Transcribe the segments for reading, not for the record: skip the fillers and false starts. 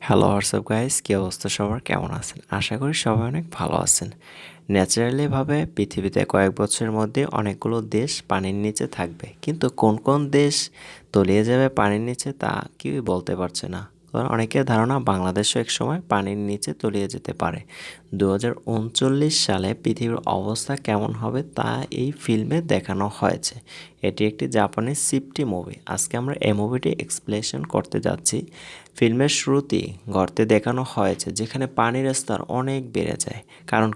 Hello WhatsApp guys, কী অবস্থা সবার? কেমন আছেন? আশা করি সবাই অনেক ভালো আছেন। ন্যাচারালিভাবে পৃথিবীতে কয়েক বছরের মধ্যে অনেকগুলো দেশ পানির নিচে থাকবে, কিন্তু কোন কোন দেশ তলিয়ে যাবে পানির নিচে তা কেউই বলতে পারছে না। কারণ অনেকের ধারণা বাংলাদেশও এক সময় পানির নিচে তলিয়ে যেতে পারে। 2039 সালে পৃথিবীর অবস্থা কেমন হবে তা এই ফিল্মে দেখানো হয়েছে। এটি একটি জাপানিজ সিফটি মুভি। আজকে আমরা এই মুভিটি এক্সপ্লেনেশন করতে যাচ্ছি। ফিল্মের শুরুতেই গর্তে দেখানো হয়েছে যেখানে পানির স্তর অনেক বেড়ে যায়, কারণ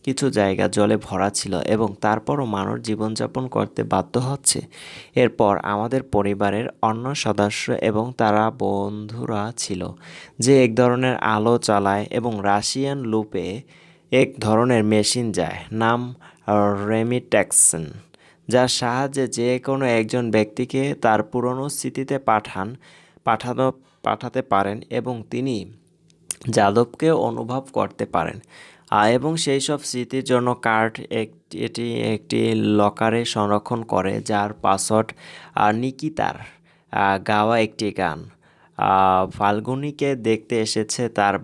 কিছু জায়গা জলে ভরা ছিল এবং তারপরও মানুষ জীবনযাপন করতে বাধ্য হচ্ছে। এরপর আমাদের পরিবারের অন্য সদস্য এবং তারা বন্ধুরা ছিল, যে এক ধরনের আলো চালায় এবং রাশিয়ান লুপে এক ধরনের মেশিন যায়, নাম রেমিট্যাক্সন, যার সাহায্যে যে কোনো একজন ব্যক্তিকে তার পুরনো স্মৃতিতে পাঠানো পাঠাতে পারেন এবং তিনি যাদবকে অনুভব করতে পারেন। এবং সেই সব স্মৃতির জন্য এটি একটি লকারে সংরক্ষণ করে, যার পাসওয়ার্ড নিকিতার গাওয়া একটি গান। ফাল্গুনীকে দেখতে এসেছে তার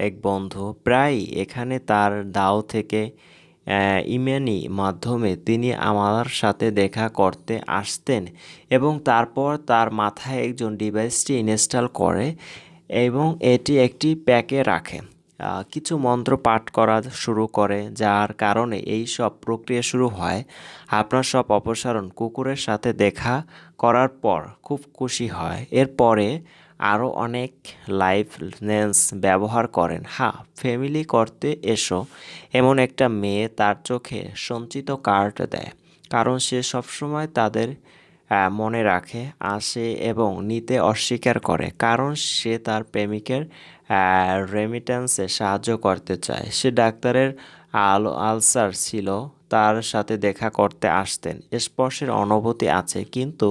এক বন্ধু প্রায় এখানে তার দাও থেকে ইমেনি মাধ্যমে তিনি আমার সাথে দেখা করতে আসতেন এবং তারপর তার মাথায় একজন ডিভাইসটি ইনস্টল করে এবং এটি একটি প্যাকে রাখে। কিছু মন্ত্র পাঠ করা শুরু করে, যার কারণে এই সব প্রক্রিয়া শুরু হয়। আপনার সব অপসারণ কুকুরের সাথে দেখা করার পর খুব খুশি হয়। এরপরে আরও অনেক লাইফ ব্যবহার করেন। হ্যাঁ, ফ্যামিলি করতে এসো এমন একটা মেয়ে তার চোখে সঞ্চিত কার্ড দেয়, কারণ সে সবসময় তাদের মনে রাখে, আসে এবং নিতে অস্বীকার করে, কারণ সে তার প্রেমিকের রেমিট্যান্সে সাহায্য করতে চায়। সে ডাক্তারের আলসার ছিল, তার সাথে দেখা করতে আসতেন। স্পর্শের অনুভূতি আছে, কিন্তু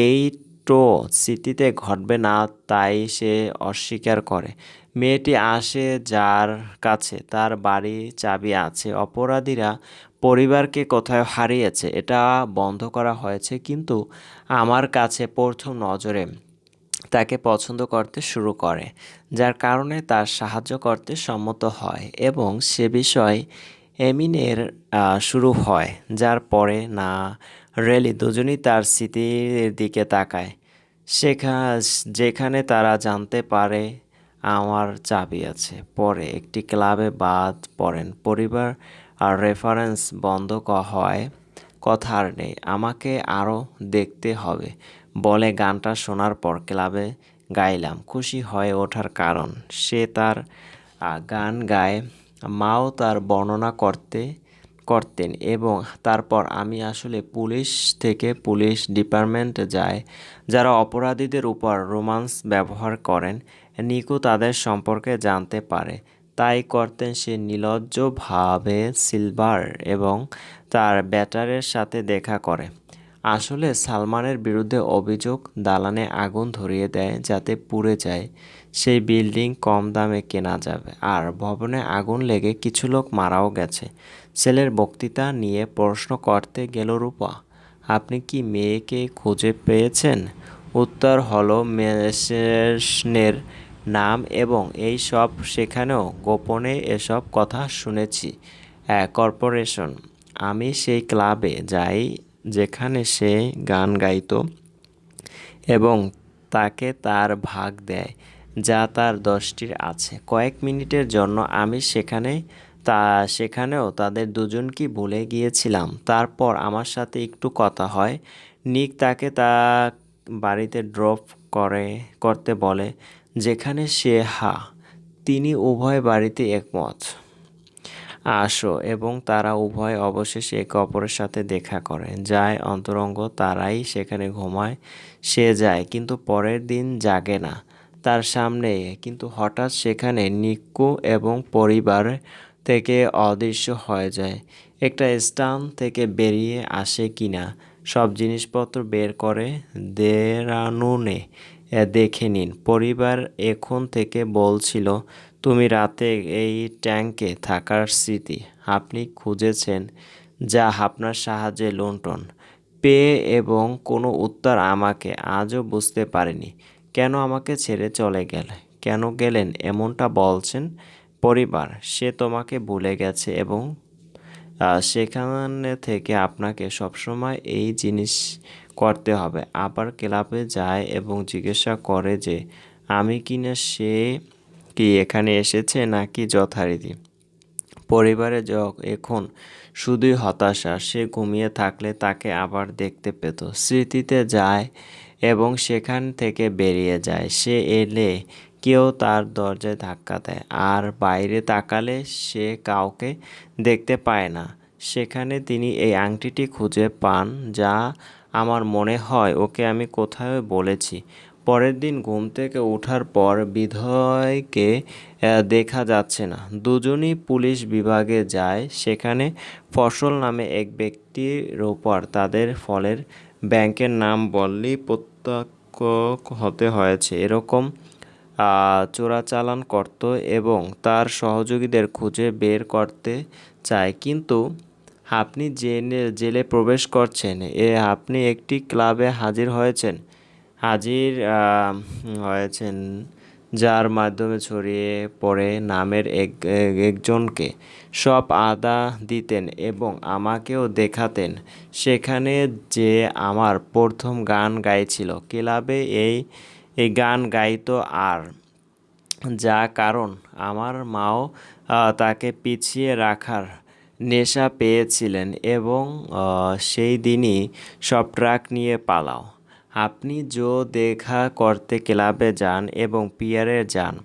এইটো স্মৃতিতে ঘটবে না, তাই সে অস্বীকার করে। মেয়েটি আসে, যার কাছে তার বাড়ির চাবি আছে। অপরাধীরা পরিবারকে কোথায় হারিয়েছে এটা বন্ধ করা হয়েছে, কিন্তু আমার কাছে প্রথম নজরে তাকে পছন্দ করতে শুরু করে, যার কারণে তার সাহায্য করতে সম্মত হয় এবং সে বিষয় এমিনের শুরু হয়, যার পরে না রেলি দুজনই তার স্মৃতির দিকে তাকায়, যেখানে তারা জানতে পারে আমার চাবি আছে। পরে একটি ক্লাবে বাদ পড়েন পরিবার, আর রেফারেন্স বন্ধ হয়। কথা আর নেই, আমাকে আরও দেখতে হবে বলে গানটা শোনার পর ক্লাবে গাইলাম খুশি হয়ে ওঠার কারণ। সে তার গান গায়, মাও তার বর্ণনা করতেন এবং তারপর আমি আসলে পুলিশ ডিপার্টমেন্টে যাই, যারা অপরাধীদের উপর রোমান্স ব্যবহার করেন। নিকো তাদের সম্পর্কে জানতে পারে, তাই করতেন সে নির্লজ্জভাবে সিলভার এবং তার ব্যাটারের সাথে দেখা করে। আসলে সালমানের বিরুদ্ধে অভিযোগ দালানে আগুন ধরিয়ে দেয় যাতে পুড়ে যায় সেই বিল্ডিং, কম দামে কেনা যাবে, আর ভবনে আগুন লেগে কিছু লোক মারাও গেছে। ছেলের বক্তৃতা নিয়ে প্রশ্ন করতে গেল রূপা, আপনি কি মেয়েকে খুঁজে পেয়েছেন? উত্তর হলো মেশনের নাম এবং এই সব। সেখানেও গোপনে এসব কথা শুনেছি। কর্পোরেশন। আমি সেই ক্লাবে যাই যেখানে সে গান গাইতো এবং তাকে তার ভাগ দেয়, যা তার 10টির আছে। কয়েক মিনিটের জন্য আমি সেখানেও তাদের দুজনকে ভুলে গিয়েছিলাম। তারপর আমার সাথে একটু কথা হয়। নিক তাকে বাড়িতে ড্রপ করতে বলে, যেখানে সে তিনি উভয় বাড়িতে একমত। আসো, এবং তারা উভয় অবশেষে একে অপরের সাথে দেখা করে, যায় অন্তরঙ্গ, তারাই সেখানে ঘুমায়। সে যায় কিন্তু পরের দিন জাগে না তার সামনে, কিন্তু হঠাৎ সেখানে নিক্কু এবং পরিবার থেকে অদৃশ্য হয়ে যায়। একটা স্থান থেকে বেরিয়ে আসে কিনা সব জিনিসপত্র বের করে দেরানুনে দেখে নিন। পরিবার এখন থেকে বলছিল, তুমি রাতে এই ট্যাঙ্কে থাকার স্মৃতি আপনি খুঁজেছেন, যা আপনার সাহায্যে লুণ্ঠন পেয়ে, এবং কোনো উত্তর আমাকে আজও বুঝতে পারেনি কেন আমাকে ছেড়ে চলে গেলে? কেন গেলেন এমনটা বলছেন পরিবার। সে তোমাকে ভুলে গেছে এবং সেখানে থেকে আপনাকে সবসময় এই জিনিস করতে হবে। আবার ক্লাবে যায় এবং জিজ্ঞাসা করে যে আমি কিনা সে কি এখানে এসেছে নাকি যথারীতি। পরিবারে এখন শুধুই হতাশা। সে ঘুমিয়ে থাকলে তাকে আবার দেখতে পেত। স্মৃতিতে যায় এবং সেখান থেকে বেরিয়ে যায়। সে এলে কেউ তার দরজায় ধাক্কা দেয়, আর বাইরে তাকালে সে কাউকে দেখতে পায় না। সেখানে তিনি এই আংটিটি খুঁজে পান, যা আমার মনে হয় ওকে আমি কোথাও বলেছি। পরের দিন ঘুম থেকে ওঠার পর বিধয়কে দেখা যাচ্ছে না। দুজনই পুলিশ বিভাগে যায়। সেখানে ফসল নামে এক ব্যক্তির ওপর তাদের ফলের ব্যাংকের নাম বললেই প্রত্যক্ষ হতে হয়েছে এরকম চোরাচালান করত এবং তার সহযোগীদের খুঁজে বের করতে চায়। কিন্তু আপনি জেলে প্রবেশ করছেন, আপনি একটি ক্লাবে হাজির হয়েছেন যার মাধ্যমে ছড়িয়ে পড়ে নামের একজনকে সব আদা দিতেন এবং আমাকেও দেখাতেন। সেখানে যে আমার প্রথম গান গাইছিল ক্লাবে এই গান গাইতো, আর যা কারণ আমার মাও তাকে পিছিয়ে রাখার নেশা পেয়েছিলেন এবং সেই দিনই সব ট্রাক নিয়ে পালাও। আপনি দেখা করতে ক্লাবে যান এবং পিয়ারে যান।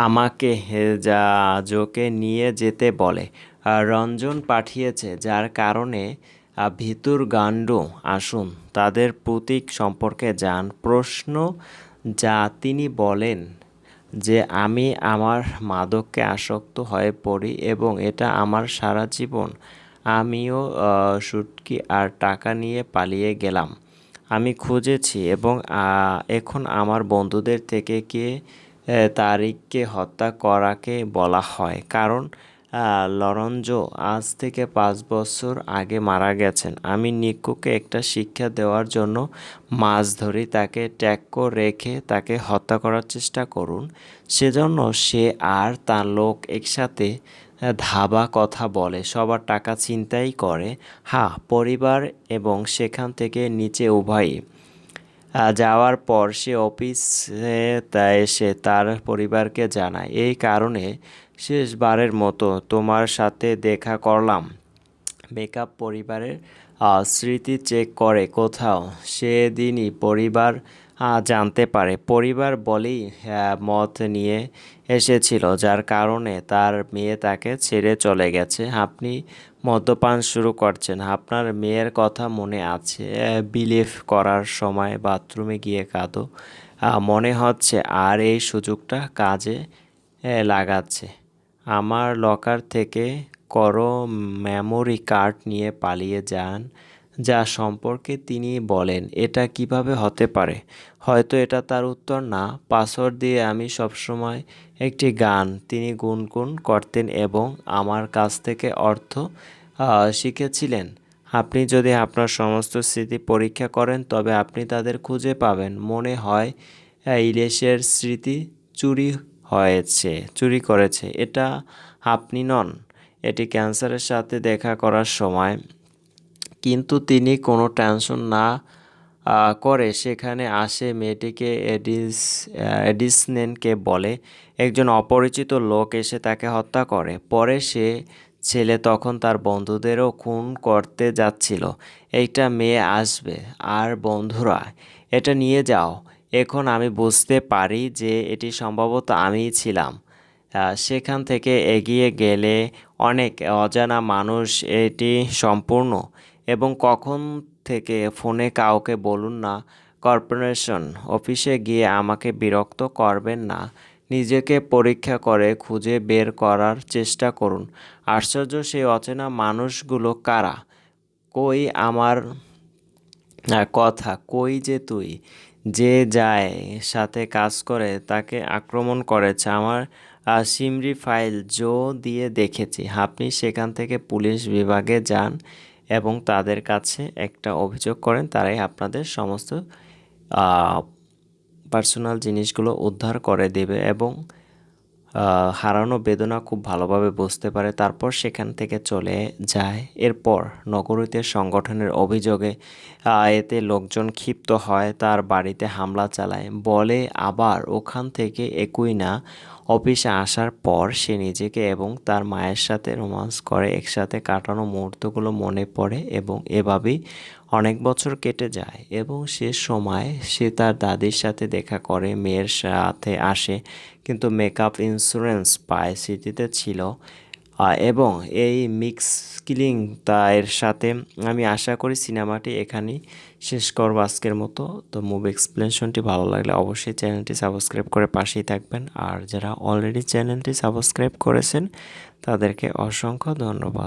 আমাকে জোকে নিয়ে যেতে বলে। রঞ্জন পাঠিয়েছে, যার কারণে ভিতুর গান্ডু আসুন তাদের প্রতীক সম্পর্কে যান প্রশ্ন যা তিনি বলেন যে আমি আমার মাদককে আসক্ত হয়ে পড়ি এবং এটা আমার সারা জীবন। আমিও সুটকি আর টাকা নিয়ে পালিয়ে গেলাম। আমি খুঁজেছি এবং এখন আমার বন্ধুদের থেকে তারিককে হত্যা করাকে বলা হয়, কারণ লরেঞ্জো আজ থেকে 5 বছর আগে মারা গেছেন। আমি নিক্কুকে একটা শিক্ষা দেওয়ার জন্য মাছ ধরি, তাকে ট্যাগ রেখে তাকে হত্যা করার চেষ্টা করুন। সেজন্য সে আর তার লোক একসাথে ধাবা কথা বলে, সবার টাকা ছিনতাই করে। হ্যাঁ, পরিবার এবং সেখান থেকে নিচে উভয়ই। যাওয়ার পর সে অফিসে এসে তার পরিবারকে জানায়, এই কারণে শেষবারের মতো তোমার সাথে দেখা করলাম। বেকআপ পরিবারের স্মৃতি চেক করে কোথাও। সেদিনই পরিবার জানতে পারে পরিবার বলেই মদ নিয়ে এসেছিল, যার কারণে তার মেয়ে তাকে ছেড়ে চলে গেছে। আপনি মদ্যপান শুরু করছেন, আপনার মেয়ের কথা মনে আছে? বিলিভ করার সময় বাথরুমে গিয়ে কাঁদো মনে হচ্ছে, আর এই সুযোগটা কাজে লাগাচ্ছে। আমার লকার থেকে করো মেমোরি কার্ড নিয়ে পালিয়ে যান, যা সম্পর্কে তিনি বলেন এটা কিভাবে হতে পারে। হয়তো এটা তার উত্তর না। পাসওয়ার্ড দিয়ে আমি সবসময় একটি গান তিনি গুনগুন করতেন এবং আমার কাছ থেকে অর্থ শিখেছিলেন। আপনি যদি আপনার সমস্ত স্মৃতি পরীক্ষা করেন তবে আপনি তাদের খুঁজে পাবেন। মনে হয় ইলিশের স্মৃতি চুরি করেছে। এটা আপনি নন। এটি ক্যান্সারের সাথে দেখা করার সময়। কিন্তু তিনি কোনো টেনশন না করে সেখানে আসে। মেয়েটিকে এডিসনেনকে বলে। একজন অপরিচিত লোক এসে তাকে হত্যা করে। পরে সে ছেলে তখন তার বন্ধুদেরও খুন করতে যাচ্ছিল। একটা মেয়ে আসবে আর বন্ধুরা এটা নিয়ে যাও। এখন আমি বুঝতে পারি যে এটি সম্ভবত আমিই ছিলাম। সেখান থেকে এগিয়ে গেলে অনেক অজানা মানুষ এটি সম্পূর্ণ। এবং কখন থেকে ফোনে কাউকে বলুন না। কর্পোরেশন অফিসে গিয়ে আমাকে বিরক্ত করবেন না। নিজেকে পরীক্ষা করে খুঁজে বের করার চেষ্টা করুন। আশ্চর্য, সেই অচেনা মানুষগুলো কারা? কই আমার কথা, কই যে তুই? যে যায় সাথে কাজ করে তাকে আক্রমণ করেছে। আমার সিমরি ফাইল দিয়ে দেখেছি। আপনি সেখান থেকে পুলিশ বিভাগে যান এবং তাদের কাছে একটা অভিযোগ করেন। তারাই আপনাদের সমস্ত পার্সোনাল জিনিসগুলো উদ্ধার করে দেবে এবং হারানো বেদনা খুব ভালোভাবে বুঝতে পারে। তারপর সেখান থেকে চলে যায়। এরপর নগরীতে সংগঠনের অভিযোগে এতে লোকজন ক্ষিপ্ত হয়, তার বাড়িতে হামলা চালায়। বলে আবার ওখান থেকে একই না অফিসে আসার পর সে নিজেকে এবং তার মায়ের সাথে রোমান্স করে। একসাথে কাটানো মুহূর্তগুলো মনে পড়ে এবং এভাবেই অনেক বছর কেটে যায় এবং শেষ সময় সে তার দাদির সাথে দেখা করে, মেয়ের সাথে আসে কিন্তু মেকআপ ইন্স্যুরেন্স পায় স্মৃতিতে ছিল। এবং এই মিক্স কিলিং এর সাথে আমি আশা করি সিনেমাটি এখানেই শেষ করবো আজকের মতো। তো মুভি এক্সপ্লেনেশনটি ভালো লাগলে অবশ্যই চ্যানেলটি সাবস্ক্রাইব করে পাশেই থাকবেন, আর যারা অলরেডি চ্যানেলটি সাবস্ক্রাইব করেছেন তাদেরকে অসংখ্য ধন্যবাদ।